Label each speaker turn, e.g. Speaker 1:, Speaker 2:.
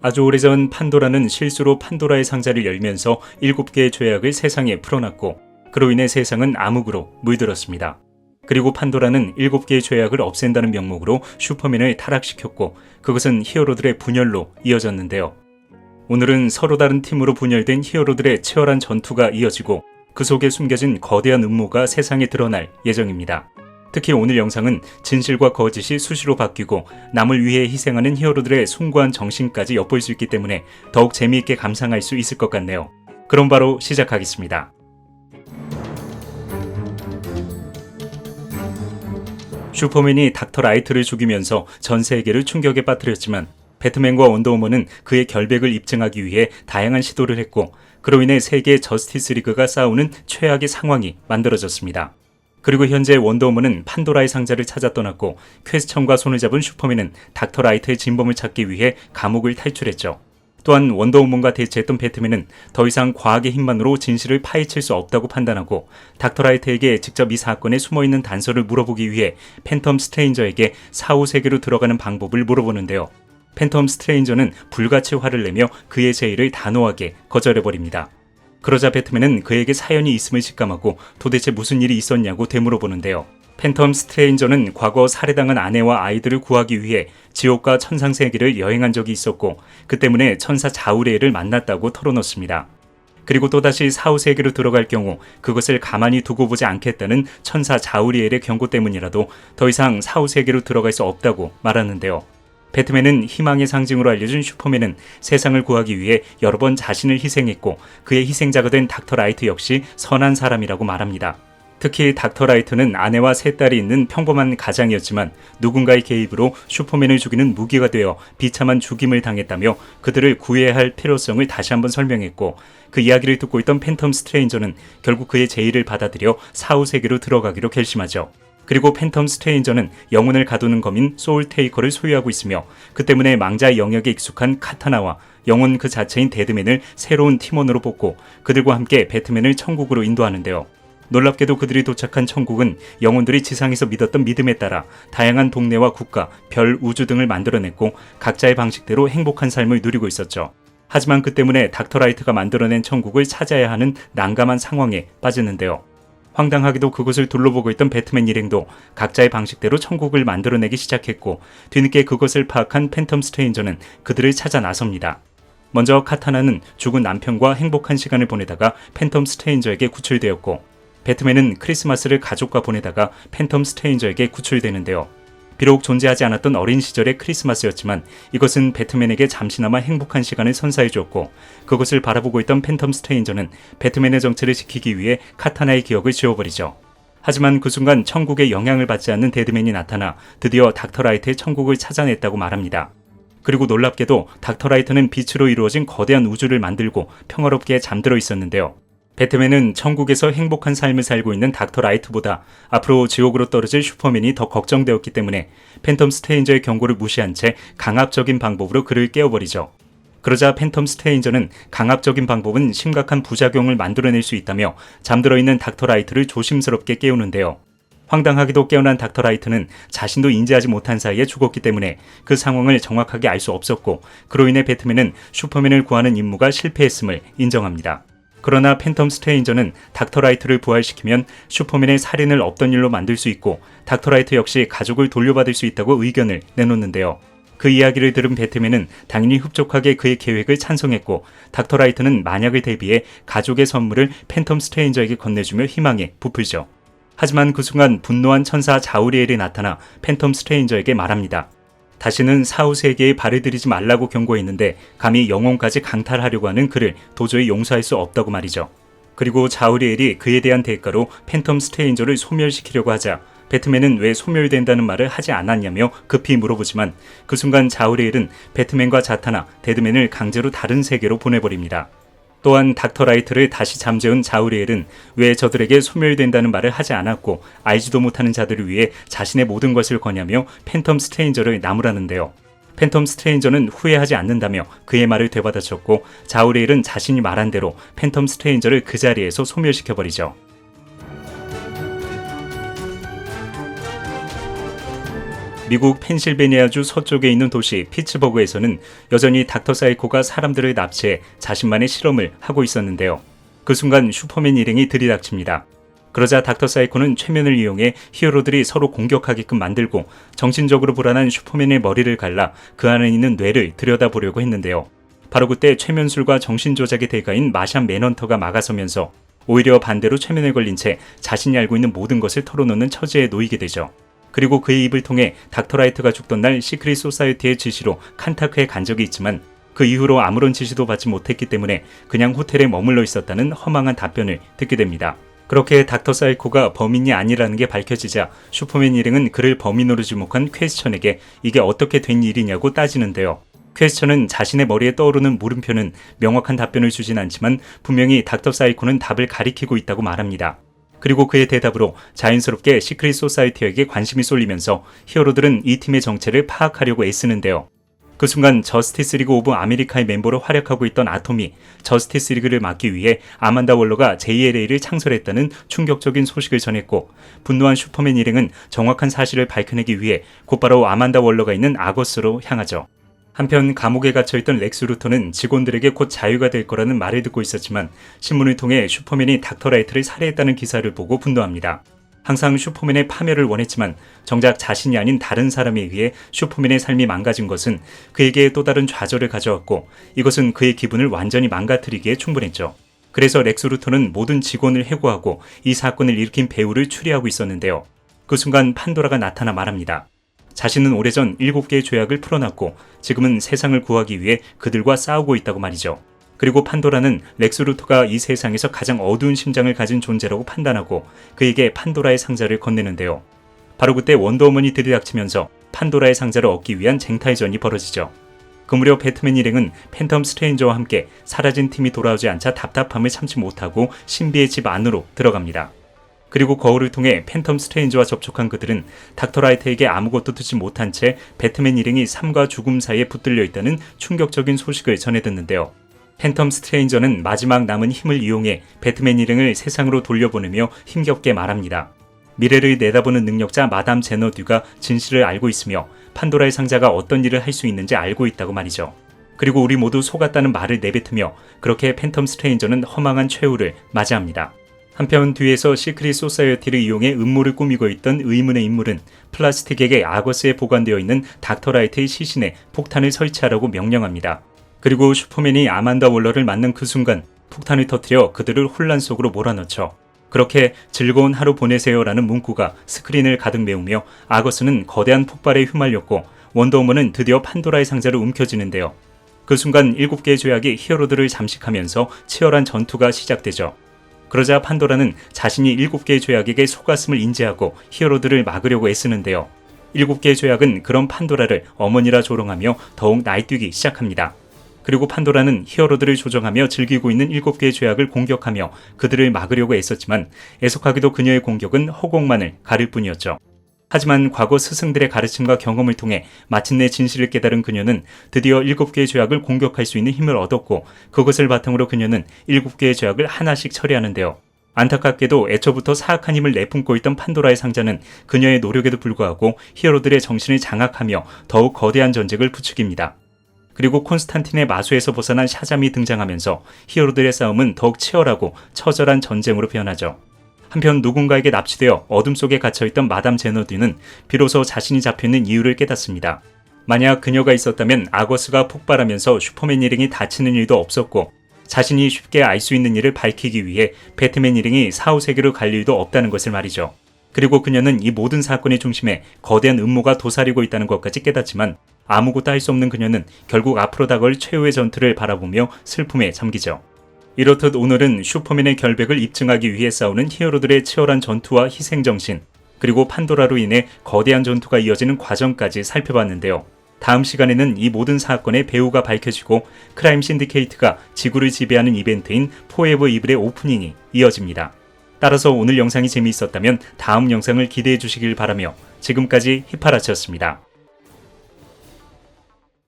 Speaker 1: 아주 오래전 판도라는 실수로 판도라의 상자를 열면서 7개의 죄악을 세상에 풀어놨고 그로 인해 세상은 암흑으로 물들었습니다. 그리고 판도라는 7개의 죄악을 없앤다는 명목으로 슈퍼맨을 타락시켰고 그것은 히어로들의 분열로 이어졌는데요. 오늘은 서로 다른 팀으로 분열된 히어로들의 치열한 전투가 이어지고 그 속에 숨겨진 거대한 음모가 세상에 드러날 예정입니다. 특히 오늘 영상은 진실과 거짓이 수시로 바뀌고 남을 위해 희생하는 히어로들의 숭고한 정신까지 엿볼 수 있기 때문에 더욱 재미있게 감상할 수 있을 것 같네요. 그럼 바로 시작하겠습니다. 슈퍼맨이 닥터 라이트를 죽이면서 전 세계를 충격에 빠뜨렸지만 배트맨과 원더우먼은 그의 결백을 입증하기 위해 다양한 시도를 했고 그로 인해 세계의 저스티스 리그가 싸우는 최악의 상황이 만들어졌습니다. 그리고 현재 원더우먼은 판도라의 상자를 찾아 떠났고 퀘스천과 손을 잡은 슈퍼맨은 닥터 라이트의 진범을 찾기 위해 감옥을 탈출했죠. 또한 원더우먼과 대치했던 배트맨은 더 이상 과학의 힘만으로 진실을 파헤칠 수 없다고 판단하고 닥터 라이트에게 직접 이 사건에 숨어있는 단서를 물어보기 위해 팬텀 스트레인저에게 사후 세계로 들어가는 방법을 물어보는데요. 팬텀 스트레인저는 불같이 화를 내며 그의 제의를 단호하게 거절해버립니다. 그러자 배트맨은 그에게 사연이 있음을 직감하고 도대체 무슨 일이 있었냐고 되물어보는데요. 팬텀 스트레인저는 과거 살해당한 아내와 아이들을 구하기 위해 지옥과 천상세계를 여행한 적이 있었고 그 때문에 천사 자우리엘을 만났다고 털어놓습니다. 그리고 또다시 사후세계로 들어갈 경우 그것을 가만히 두고 보지 않겠다는 천사 자우리엘의 경고 때문이라도 더 이상 사후세계로 들어갈 수 없다고 말하는데요. 배트맨은 희망의 상징으로 알려진 슈퍼맨은 세상을 구하기 위해 여러 번 자신을 희생했고 그의 희생자가 된 닥터 라이트 역시 선한 사람이라고 말합니다. 특히 닥터 라이트는 아내와 세 딸이 있는 평범한 가장이었지만 누군가의 개입으로 슈퍼맨을 죽이는 무기가 되어 비참한 죽임을 당했다며 그들을 구해야 할 필요성을 다시 한번 설명했고 그 이야기를 듣고 있던 팬텀 스트레인저는 결국 그의 제의를 받아들여 사후세계로 들어가기로 결심하죠. 그리고 팬텀 스트레인저는 영혼을 가두는 검인 소울 테이커를 소유하고 있으며 그 때문에 망자의 영역에 익숙한 카타나와 영혼 그 자체인 데드맨을 새로운 팀원으로 뽑고 그들과 함께 배트맨을 천국으로 인도하는데요. 놀랍게도 그들이 도착한 천국은 영혼들이 지상에서 믿었던 믿음에 따라 다양한 동네와 국가, 별, 우주 등을 만들어냈고 각자의 방식대로 행복한 삶을 누리고 있었죠. 하지만 그 때문에 닥터 라이트가 만들어낸 천국을 찾아야 하는 난감한 상황에 빠지는데요. 황당하게도 그곳을 둘러보고 있던 배트맨 일행도 각자의 방식대로 천국을 만들어내기 시작했고 뒤늦게 그것을 파악한 팬텀 스트레인저는 그들을 찾아 나섭니다. 먼저 카타나는 죽은 남편과 행복한 시간을 보내다가 팬텀 스트레인저에게 구출되었고 배트맨은 크리스마스를 가족과 보내다가 팬텀 스트레인저에게 구출되는데요. 비록 존재하지 않았던 어린 시절의 크리스마스였지만 이것은 배트맨에게 잠시나마 행복한 시간을 선사해 주었고 그것을 바라보고 있던 팬텀 스트레인저는 배트맨의 정체를 지키기 위해 카타나의 기억을 지워버리죠. 하지만 그 순간 천국의 영향을 받지 않는 데드맨이 나타나 드디어 닥터 라이트의 천국을 찾아냈다고 말합니다. 그리고 놀랍게도 닥터 라이트는 빛으로 이루어진 거대한 우주를 만들고 평화롭게 잠들어 있었는데요. 배트맨은 천국에서 행복한 삶을 살고 있는 닥터 라이트보다 앞으로 지옥으로 떨어질 슈퍼맨이 더 걱정되었기 때문에 팬텀 스트레인저의 경고를 무시한 채 강압적인 방법으로 그를 깨워버리죠. 그러자 팬텀 스트레인저는 강압적인 방법은 심각한 부작용을 만들어낼 수 있다며 잠들어 있는 닥터 라이트를 조심스럽게 깨우는데요. 황당하게도 깨어난 닥터 라이트는 자신도 인지하지 못한 사이에 죽었기 때문에 그 상황을 정확하게 알 수 없었고 그로 인해 배트맨은 슈퍼맨을 구하는 임무가 실패했음을 인정합니다. 그러나 팬텀 스트레인저는 닥터 라이트를 부활시키면 슈퍼맨의 살인을 없던 일로 만들 수 있고 닥터 라이트 역시 가족을 돌려받을 수 있다고 의견을 내놓는데요. 그 이야기를 들은 배트맨은 당연히 흡족하게 그의 계획을 찬성했고 닥터 라이트는 만약을 대비해 가족의 선물을 팬텀 스트레인저에게 건네주며 희망에 부풀죠. 하지만 그 순간 분노한 천사 자우리엘이 나타나 팬텀 스트레인저에게 말합니다. 다시는 사후세계에 발을 들이지 말라고 경고했는데 감히 영혼까지 강탈하려고 하는 그를 도저히 용서할 수 없다고 말이죠. 그리고 자우리엘이 그에 대한 대가로 팬텀 스트레인저를 소멸시키려고 하자 배트맨은 왜 소멸된다는 말을 하지 않았냐며 급히 물어보지만 그 순간 자우리엘은 배트맨과 자타나 데드맨을 강제로 다른 세계로 보내버립니다. 또한 닥터 라이트를 다시 잠재운 자우리엘은 왜 저들에게 소멸된다는 말을 하지 않았고 알지도 못하는 자들을 위해 자신의 모든 것을 거냐며 팬텀 스트레인저를 나무라는데요. 팬텀 스트레인저는 후회하지 않는다며 그의 말을 되받아쳤고 자우리엘은 자신이 말한 대로 팬텀 스트레인저를 그 자리에서 미국 펜실베니아주 서쪽에 있는 도시 피츠버그에서는 여전히 닥터 사이코가 사람들을 납치해 자신만의 실험을 하고 있었는데요. 그 순간 슈퍼맨 일행이 들이닥칩니다. 그러자 닥터 사이코는 최면을 이용해 히어로들이 서로 공격하게끔 만들고 정신적으로 불안한 슈퍼맨의 머리를 갈라 그 안에 있는 뇌를 들여다보려고 했는데요. 바로 그때 최면술과 정신조작의 대가인 마샨 맨헌터가 막아서면서 오히려 반대로 최면에 걸린 채 자신이 알고 있는 모든 것을 털어놓는 처지에 놓이게 되죠. 그리고 그의 입을 통해 닥터 라이트가 죽던 날 시크릿 소사이어티의 지시로 칸타크에 간 적이 있지만 그 이후로 아무런 지시도 받지 못했기 때문에 그냥 호텔에 머물러 있었다는 허망한 답변을 듣게 됩니다. 그렇게 닥터 사이코가 범인이 아니라는 게 밝혀지자 슈퍼맨 일행은 그를 범인으로 지목한 퀘스천에게 이게 어떻게 된 일이냐고 따지는데요. 퀘스천은 자신의 머리에 떠오르는 물음표는 명확한 답변을 주진 않지만 분명히 닥터 사이코는 답을 가리키고 있다고 말합니다. 그리고 그의 대답으로 자연스럽게 시크릿 소사이티에게 관심이 쏠리면서 히어로들은 이 팀의 정체를 파악하려고 애쓰는데요. 그 순간 저스티스 리그 오브 아메리카의 멤버로 활약하고 있던 아톰이 저스티스 리그를 막기 위해 아만다 월러가 JLA를 창설했다는 충격적인 소식을 전했고 분노한 슈퍼맨 일행은 정확한 사실을 밝혀내기 위해 곧바로 아만다 월러가 있는 아거스로 향하죠. 한편 감옥에 갇혀있던 렉스 루터는 직원들에게 곧 자유가 될 거라는 말을 듣고 있었지만 신문을 통해 슈퍼맨이 닥터 라이트를 살해했다는 기사를 보고 분노합니다. 항상 슈퍼맨의 파멸을 원했지만 정작 자신이 아닌 다른 사람에 의해 슈퍼맨의 삶이 망가진 것은 그에게 또 다른 좌절을 가져왔고 이것은 그의 기분을 완전히 망가뜨리기에 충분했죠. 그래서 렉스 루터는 모든 직원을 해고하고 이 사건을 일으킨 배우를 추리하고 있었는데요. 그 순간 판도라가 나타나 말합니다. 자신은 오래전 7개의 죄악을 풀어놨고 지금은 세상을 구하기 위해 그들과 싸우고 있다고 말이죠. 그리고 판도라는 렉스 루터가 이 세상에서 가장 어두운 심장을 가진 존재라고 판단하고 그에게 판도라의 상자를 건네는데요. 바로 그때 원더우먼이 들이닥치면서 판도라의 상자를 얻기 위한 쟁탈전이 벌어지죠. 그 무렵 배트맨 일행은 팬텀 스트레인저와 함께 사라진 팀이 돌아오지 않자 답답함을 참지 못하고 신비의 집 안으로 들어갑니다. 그리고 거울을 통해 팬텀 스트레인저와 접촉한 그들은 닥터 라이트에게 아무것도 듣지 못한 채 배트맨 일행이 삶과 죽음 사이에 붙들려 있다는 충격적인 소식을 전해 듣는데요. 팬텀 스트레인저는 마지막 남은 힘을 이용해 배트맨 일행을 세상으로 돌려보내며 힘겹게 말합니다. 미래를 내다보는 능력자 마담 제너듀가 진실을 알고 있으며 판도라의 상자가 어떤 일을 할 수 있는지 알고 있다고 말이죠. 그리고 우리 모두 속았다는 말을 내뱉으며 그렇게 팬텀 스트레인저는 허망한 최후를 맞이합니다. 한편 뒤에서 시크릿 소사이어티를 이용해 음모를 꾸미고 있던 의문의 인물은 플라스틱에게 아거스에 보관되어 있는 닥터 라이트의 시신에 폭탄을 설치하라고 명령합니다. 그리고 슈퍼맨이 아만다 월러를 만난 그 순간 폭탄을 터뜨려 그들을 혼란 속으로 몰아넣죠. 그렇게 즐거운 하루 보내세요라는 문구가 스크린을 가득 메우며 아거스는 거대한 폭발에 휘말렸고 원더우먼은 드디어 판도라의 상자를 움켜쥐는데요. 그 순간 7개의 죄악이 히어로들을 잠식하면서 치열한 전투가 시작되죠. 그러자 판도라는 자신이 7개의 죄악에게 속았음을 인지하고 히어로들을 막으려고 애쓰는데요. 7개의 죄악은 그런 판도라를 어머니라 조롱하며 더욱 날뛰기 시작합니다. 그리고 판도라는 히어로들을 조정하며 즐기고 있는 7개의 죄악을 공격하며 그들을 막으려고 애썼지만 애석하게도 그녀의 공격은 허공만을 가릴 뿐이었죠. 하지만 과거 스승들의 가르침과 경험을 통해 마침내 진실을 깨달은 그녀는 드디어 7개의 죄악을 공격할 수 있는 힘을 얻었고 그것을 바탕으로 그녀는 7개의 죄악을 하나씩 처리하는데요. 안타깝게도 애초부터 사악한 힘을 내뿜고 있던 판도라의 상자는 그녀의 노력에도 불구하고 히어로들의 정신을 장악하며 더욱 거대한 전쟁을 부추깁니다. 그리고 콘스탄틴의 마수에서 벗어난 샤잠이 등장하면서 히어로들의 싸움은 더욱 치열하고 처절한 전쟁으로 변하죠. 한편 누군가에게 납치되어 어둠 속에 갇혀있던 마담 제너듀는 비로소 자신이 잡혀있는 이유를 깨닫습니다. 만약 그녀가 있었다면 아거스가 폭발하면서 슈퍼맨 일행이 다치는 일도 없었고 자신이 쉽게 알 수 있는 일을 밝히기 위해 배트맨 일행이 사후세계로 갈 일도 없다는 것을 말이죠. 그리고 그녀는 이 모든 사건의 중심에 거대한 음모가 도사리고 있다는 것까지 깨닫지만 아무것도 할 수 없는 그녀는 결국 앞으로 다가올 최후의 전투를 바라보며 슬픔에 잠기죠. 이렇듯 오늘은 슈퍼맨의 결백을 입증하기 위해 싸우는 히어로들의 치열한 전투와 희생정신, 그리고 판도라로 인해 거대한 전투가 이어지는 과정까지 살펴봤는데요. 다음 시간에는 이 모든 사건의 배후가 밝혀지고 크라임 신디케이트가 지구를 지배하는 이벤트인 포에버 이블의 오프닝이 이어집니다. 따라서 오늘 영상이 재미있었다면 다음 영상을 기대해 주시길 바라며 지금까지 히파라치였습니다.